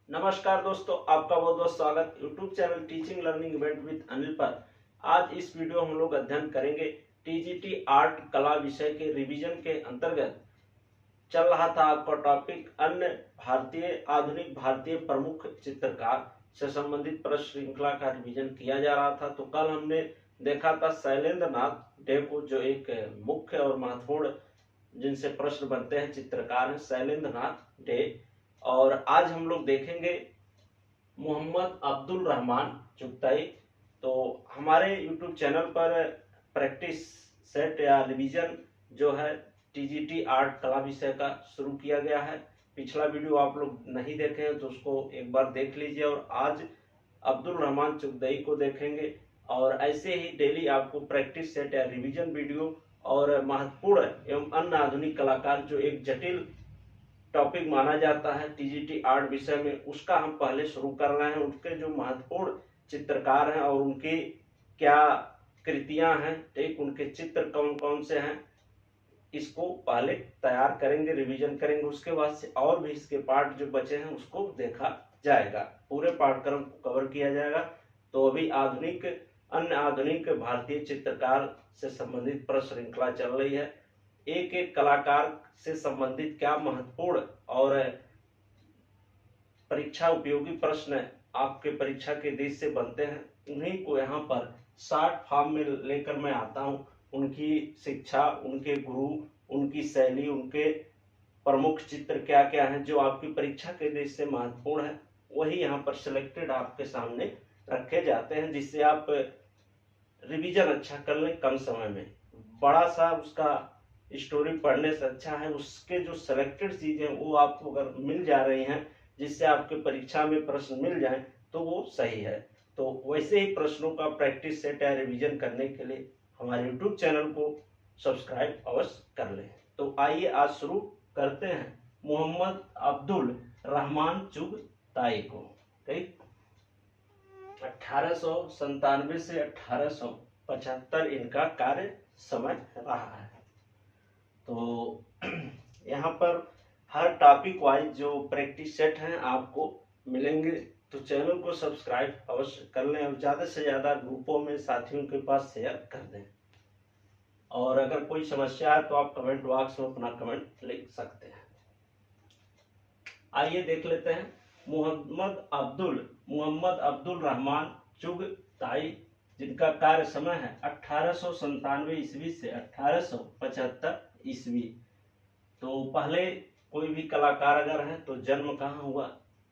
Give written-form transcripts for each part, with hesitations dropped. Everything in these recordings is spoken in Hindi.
नमस्कार दोस्तों, आपका बहुत बहुत स्वागत YouTube channel teaching learning event with Anil पर। आज इस वीडियो हम लोग अध्ययन करेंगे टीजीटी आर्ट कला विषय के रिवीजन के अंतर्गत। चल रहा था आपका टॉपिक अन्य भारतीय आधुनिक भारतीय प्रमुख चित्रकार से संबंधित प्रश्न श्रृंखला का रिवीजन किया जा रहा था। तो कल हमने देखा था शैलेंद्र नाथ डे को, जो एक मुख्य और महत्वपूर्ण जिनसे प्रश्न बनते हैं चित्रकार हैं शैलेंद्र नाथ डे। और आज हम लोग देखेंगे मोहम्मद अब्दुल रहमान चुगताई। तो हमारे YouTube चैनल पर प्रैक्टिस सेट या रिवीजन जो है टीजीटी आर्ट कला विषय का शुरू किया गया है। पिछला वीडियो आप लोग नहीं देखे हैं तो उसको एक बार देख लीजिए। और आज अब्दुल रहमान चुगताई को देखेंगे। और ऐसे ही डेली आपको प्रैक्टिस सेट या रिवीजन वीडियो और महत्वपूर्ण एवं अन्य आधुनिक कलाकार जो एक जटिल टॉपिक माना जाता है टीजीटी आर्ट विषय में, उसका हम पहले शुरू कर रहे हैं। उनके जो महत्वपूर्ण चित्रकार हैं और उनकी क्या कृतियां हैं, ठीक, उनके चित्र कौन कौन से हैं, इसको पहले तैयार करेंगे, रिवीजन करेंगे। उसके बाद से और भी इसके पार्ट जो बचे हैं उसको देखा जाएगा, पूरे पाठ्यक्रम को कवर किया जाएगा। तो अभी अन्य आधुनिक भारतीय चित्रकार से संबंधित प्रश्न श्रृंखला चल रही है। एक एक कलाकार से संबंधित क्या महत्वपूर्ण और परीक्षा उपयोगी प्रश्न आपके परीक्षा के दृष्टि से बनते हैं, उन्हीं को यहाँ पर शॉर्ट फॉर्म में लेकर मैं आता हूँ। उनकी शिक्षा, उनके गुरु, उनकी शैली, उनके प्रमुख चित्र क्या क्या हैं जो आपकी परीक्षा के दृष्टि से महत्वपूर्ण है, वही यहाँ पर सिलेक्टेड आपके सामने रखे जाते हैं, जिससे आप रिवीजन अच्छा कर लें कम समय में। बड़ा सा उसका स्टोरी पढ़ने से अच्छा है उसके जो सिलेक्टेड चीजें वो आपको अगर मिल जा रही हैं जिससे आपके परीक्षा में प्रश्न मिल जाएं तो वो सही है। तो वैसे ही प्रश्नों का प्रैक्टिस सेट या रिवीजन करने के लिए हमारे YouTube चैनल को सब्सक्राइब अवश्य कर लें। तो आइए आज शुरू करते हैं मोहम्मद अब्दुल रहमान चुगताई को। ठीक, 1897 से 1875 इनका कार्य समय रहा है। तो यहाँ पर हर टॉपिक वाइज जो प्रैक्टिस सेट हैं आपको मिलेंगे, तो चैनल को सब्सक्राइब अवश्य कर लें और ज़्यादा से ज़्यादा ग्रुपों में साथियों के पास शेयर कर दें। और अगर कोई समस्या है तो आप कमेंट बॉक्स में अपना कमेंट लिख सकते हैं। आइए देख लेते हैं मोहम्मद अब्दुल रहमान चुगताई, जिनका कार्य समय है 1897 ईस्वी से 1875 ईस्वी। तो पहले कोई भी कलाकार अगर हैं तो जन्म कहाँ हुआ,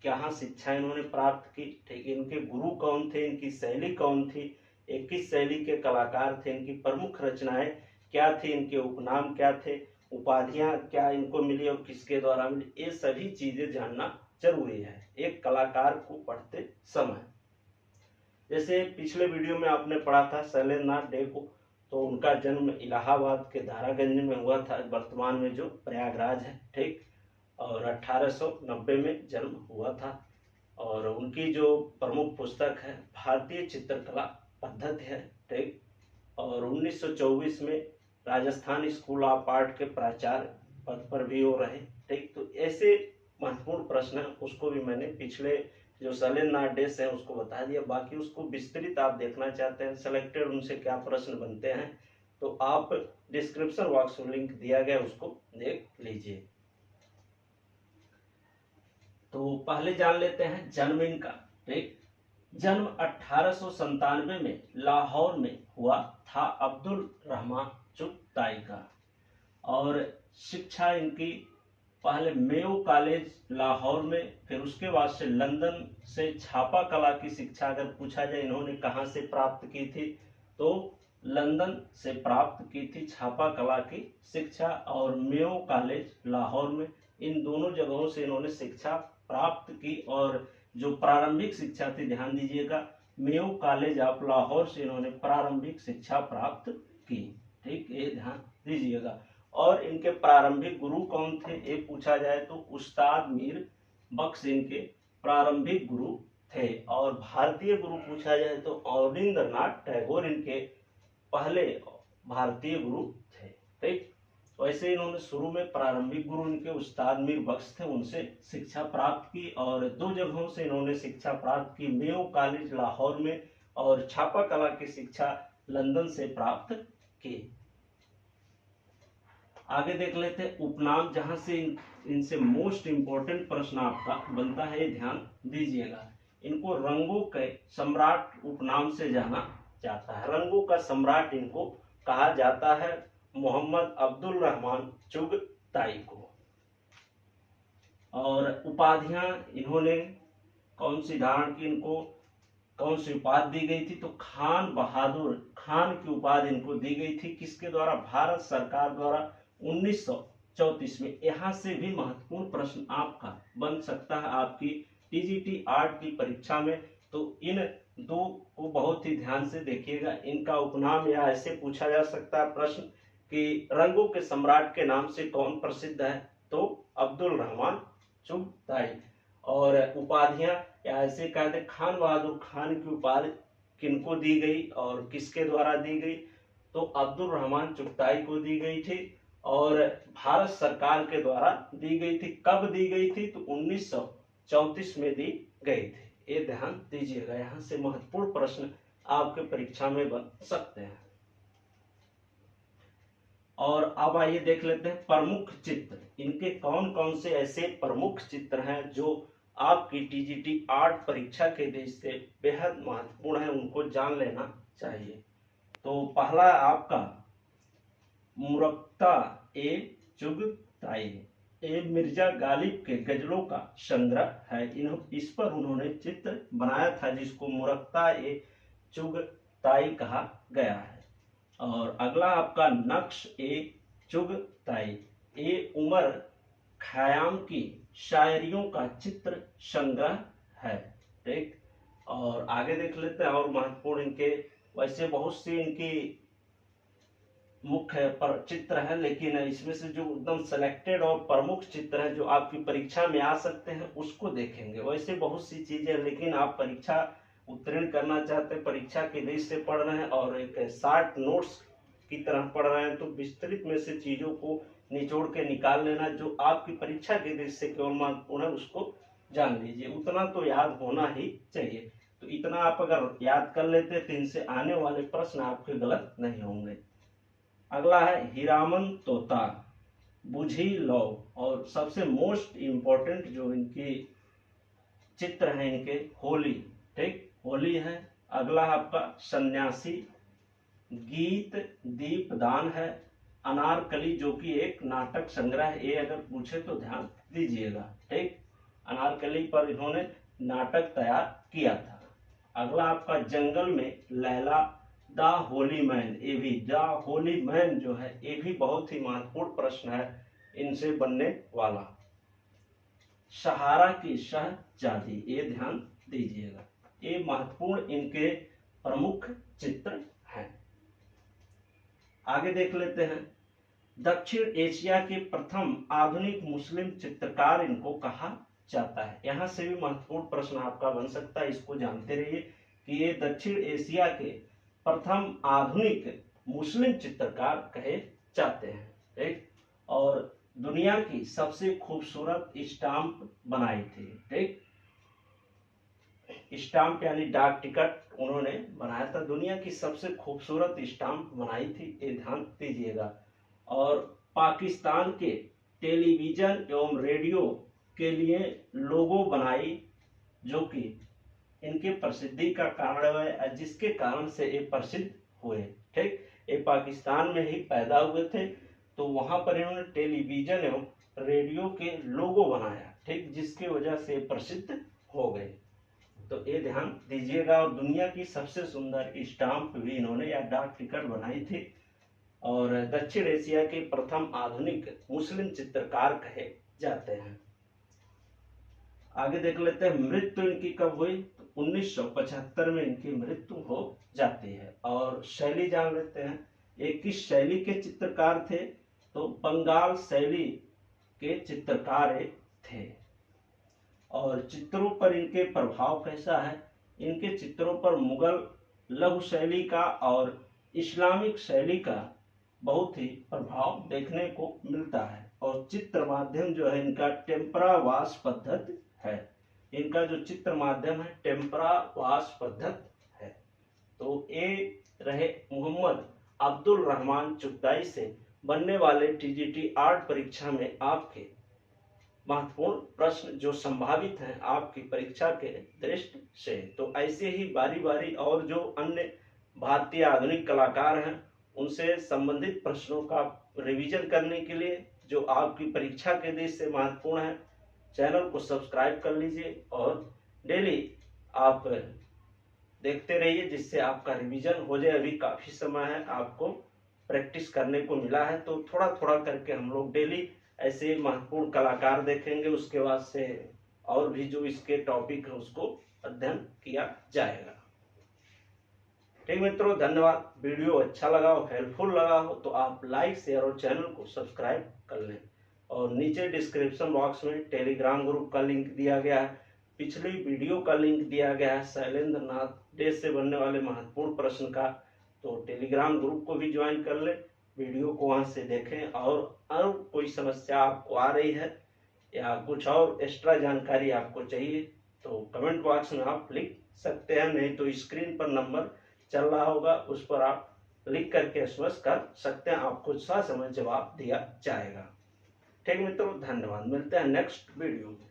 कहाँ शिक्षा इन्होंने प्राप्त की, ठीक, इनके गुरु कौन थे, इनकी शैली कौन थी, एक किस शैली के कलाकार थे, इनकी प्रमुख रचनाएं क्या थी, इनके उपनाम क्या थे, उपाधियां क्या इनको मिली और किसके द्वारा मिली, ये सभी चीजें जानना जरूरी है एक कलाकार को पढ़ते समय। जैसे पिछले वीडियो में आपने पढ़ा था शैलेंद्र नाथ डे को, तो उनका जन्म इलाहाबाद के दारागंज में हुआ था, वर्तमान में जो प्रयागराज है, ठीक, और 1890 में जन्म हुआ था। और उनकी जो प्रमुख पुस्तक है भारतीय चित्रकला पद्धति है, ठीक, और 1924 में राजस्थान स्कूल ऑफ आर्ट के प्राचार्य पद पर भी हो रहे, ठीक। तो ऐसे महत्वपूर्ण प्रश्न है, उसको भी मैंने पिछले जो शैलेंद्र नाथ डे है उसको बता दिया। बाकी उसको विस्तृत आप देखना चाहते हैं, सेलेक्टेड उनसे क्या प्रश्न बनते हैं, तो आप डिस्क्रिप्शन बॉक्स में लिंक दिया गया उसको देख लीजिए। तो पहले जान लेते हैं जन्म इनका, ठीक। जन्म 1897 में लाहौर में हुआ था अब्दुल रहमान चुगताई का। और शिक्षा इनकी पहले मेयो कॉलेज लाहौर में, फिर उसके बाद से लंदन से छापा कला की शिक्षा अगर पूछा जाए इन्होंने कहाँ से प्राप्त की थी, तो लंदन से प्राप्त की थी छापा कला की शिक्षा। और मेयो कॉलेज लाहौर में, इन दोनों जगहों से इन्होंने शिक्षा प्राप्त की। और जो प्रारंभिक शिक्षा थी, ध्यान दीजिएगा, मेयो कॉलेज ऑफ लाहौर से इन्होंने प्रारंभिक शिक्षा प्राप्त की, ठीक, ये ध्यान दीजिएगा। और इनके प्रारंभिक गुरु कौन थे ये पूछा जाए तो उस्ताद मीर बख्श इनके प्रारंभिक गुरु थे। और भारतीय गुरु पूछा जाए तो अवनींद्रनाथ टैगोर इनके पहले भारतीय गुरु थे, ठीक। वैसे इन्होंने शुरू में प्रारंभिक गुरु इनके उस्ताद मीर बख्श थे, उनसे शिक्षा प्राप्त की और 2 जगहों से इन्होंने शिक्षा प्राप्त की, मेयो कॉलेज लाहौर में और छापा कला की शिक्षा लंदन से प्राप्त की। आगे देख लेते हैं उपनाम, जहां से इनसे मोस्ट इंपोर्टेंट प्रश्न आपका बनता है, ध्यान दीजिएगा। इनको रंगों के सम्राट उपनाम से जाना जाता है। रंगों का सम्राट इनको कहा जाता है मोहम्मद अब्दुल रहमान चुगताई को। और उपाधियां इन्होंने कौन सी धारण की, इनको कौन सी उपाधि दी गई थी, तो खान बहादुर खान की उपाधि इनको दी गई थी। किसके द्वारा? भारत सरकार द्वारा 1934 में। यहाँ से भी महत्वपूर्ण प्रश्न आपका बन सकता है आपकी टीजीटी आर्ट की परीक्षा में, तो इन दो को बहुत ही ध्यान से देखिएगा। इनका उपनाम या ऐसे पूछा जा सकता है प्रश्न कि रंगों के सम्राट के नाम से कौन प्रसिद्ध है, तो अब्दुल रहमान चुगताई। और उपाधियां या ऐसे कहते खान बहादुर खान की उपाधि किनको दी गई और किसके द्वारा दी गई, तो अब्दुल रहमान चुगताई को दी गई थी और भारत सरकार के द्वारा दी गई थी। कब दी गई थी, तो 1934 में दी गई थी। ये ध्यान दीजिएगा, यहाँ से महत्वपूर्ण प्रश्न आपके परीक्षा में बन सकते हैं। और अब आइए देख लेते हैं प्रमुख चित्र। इनके कौन कौन से ऐसे प्रमुख चित्र हैं जो आपकी टीजीटी आर्ट परीक्षा के दृष्टि से बेहद महत्वपूर्ण है, उनको जान लेना चाहिए। तो पहला आपका मुरक्ता ए चुगताई, ये मिर्जा गालिब के गजलों का संग्रह है। इस पर उन्होंने चित्र बनाया था जिसको मुरक्ता ए चुगताई कहा गया है। और अगला आपका नक्श ए चुगताई, ये उमर खयाम की शायरियों का चित्र संग्रह है। ठीक, और आगे देख लेते हैं और महत्वपूर्ण इनके वैसे बहुत सी इनकी मुख्य चित्र है, लेकिन इसमें से जो एकदम सिलेक्टेड और प्रमुख चित्र है जो आपकी परीक्षा में आ सकते हैं उसको देखेंगे। वैसे बहुत सी चीजें, लेकिन आप परीक्षा उत्तीर्ण करना चाहते हैं, परीक्षा के दृष्टि से पढ़ रहे हैं और एक शॉर्ट नोट्स की तरह पढ़ रहे हैं, तो विस्तृत में से चीजों को निचोड़ के निकाल लेना। जो आपकी परीक्षा के दृष्टि से केवल महत्वपूर्ण है उसको जान लीजिए, उतना तो याद होना ही चाहिए। तो इतना आप अगर याद कर लेते तो इनसे आने वाले प्रश्न आपके गलत नहीं होंगे। अगला है हीरामन तोता बुझी लो, और सबसे मोस्ट इम्पोर्टेंट जो इनकी चित्र है इनके होली। ठीक, होली है। अगला आपका सन्यासी, गीत दीपदान है, अनारकली जो कि एक नाटक संग्रह है, ये अगर पूछे तो ध्यान दीजिएगा। ठीक, अनारकली पर इन्होंने नाटक तैयार किया था। अगला आपका जंगल में लैला द होली मैन, ये भी द होली मैन जो है ये भी बहुत ही महत्वपूर्ण प्रश्न है इनसे बनने वाला। सहारा की शहजादी, ये ध्यान दीजिएगा, ये महत्वपूर्ण इनके प्रमुख चित्र हैं। आगे देख लेते हैं दक्षिण एशिया के प्रथम आधुनिक मुस्लिम चित्रकार इनको कहा जाता है। यहाँ से भी महत्वपूर्ण प्रश्न आपका बन सकता है, इसको जानते रहिए कि ये दक्षिण एशिया के प्रथम आधुनिक मुस्लिम चित्रकार कहे जाते हैं। ठीक, और दुनिया की सबसे खूबसूरत स्टाम्प बनाई थी। ठीक, स्टाम्प यानी डाक टिकट उन्होंने बनाया था, दुनिया की सबसे खूबसूरत स्टाम्प बनाई थी, ये ध्यान दीजिएगा। और पाकिस्तान के टेलीविजन एवं रेडियो के लिए लोगो बनाई जो कि इनके प्रसिद्धि का कारण है, जिसके कारण से ये प्रसिद्ध हुए। ठीक, ये पाकिस्तान में ही पैदा हुए थे, तो वहां पर इन्होंने टेलीविजन एवं रेडियो के लोगो बनाया। ठीक, जिसकी वजह से प्रसिद्ध हो गए, तो ये ध्यान दीजिएगा। और दुनिया की सबसे सुंदर स्टाम्प भी इन्होंने या डाक टिकट बनाई थी, और दक्षिण एशिया के प्रथम आधुनिक मुस्लिम चित्रकार कहे जाते हैं। आगे देख लेते हैं मृत्यु इनकी कब हुई, तो 1975 में इनकी मृत्यु हो जाती है। और शैली जान लेते हैं, ये किस शैली के चित्रकार थे, तो बंगाल शैली के चित्रकार थे। और चित्रों पर इनके प्रभाव कैसा है, इनके चित्रों पर मुगल लघु शैली का और इस्लामिक शैली का बहुत ही प्रभाव देखने को मिलता है। और चित्र माध्यम जो है इनका टेम्परावास पद्धति है। इनका जो चित्र माध्यम है टेम्परावास पद्धति है। तो ये रहे मोहम्मद अब्दुल रहमान चुगताई से बनने वाले टीजीटी 8 परीक्षा में आपके महत्वपूर्ण प्रश्न जो संभावित हैं आपकी परीक्षा के दृष्टि से। तो ऐसे ही बारी बारी और जो अन्य भारतीय आधुनिक कलाकार हैं उनसे संबंधित प्रश्नों का रिवीजन करने के लिए जो आपकी परीक्षा के दृष्टि से महत्वपूर्ण है, चैनल को सब्सक्राइब कर लीजिए और डेली आप देखते रहिए जिससे आपका रिवीजन हो जाए। अभी काफ़ी समय है, आपको प्रैक्टिस करने को मिला है, तो थोड़ा थोड़ा करके हम लोग डेली ऐसे महत्वपूर्ण कलाकार देखेंगे। उसके बाद से और भी जो इसके टॉपिक है उसको अध्ययन किया जाएगा। ठीक मित्रों, धन्यवाद। वीडियो अच्छा लगा हो, हेल्पफुल लगा हो तो आप लाइक शेयर और चैनल को सब्सक्राइब कर लें। और नीचे डिस्क्रिप्शन बॉक्स में टेलीग्राम ग्रुप का लिंक दिया गया है, पिछली वीडियो का लिंक दिया गया है शैलेंद्र नाथ देश से बनने वाले महत्वपूर्ण प्रश्न का। तो टेलीग्राम ग्रुप को भी ज्वाइन कर लें, वीडियो को वहां से देखें। और कोई समस्या आपको आ रही है या कुछ और एक्स्ट्रा जानकारी आपको चाहिए तो कमेंट बॉक्स में आप लिख सकते हैं, नहीं तो स्क्रीन पर नंबर चल रहा होगा उस पर आप लिख करके एसएमएस कर सकते हैं, आपको ससमय जवाब दिया जाएगा। ठीक मित्रों, धन्यवाद। मिलते हैं नेक्स्ट वीडियो में।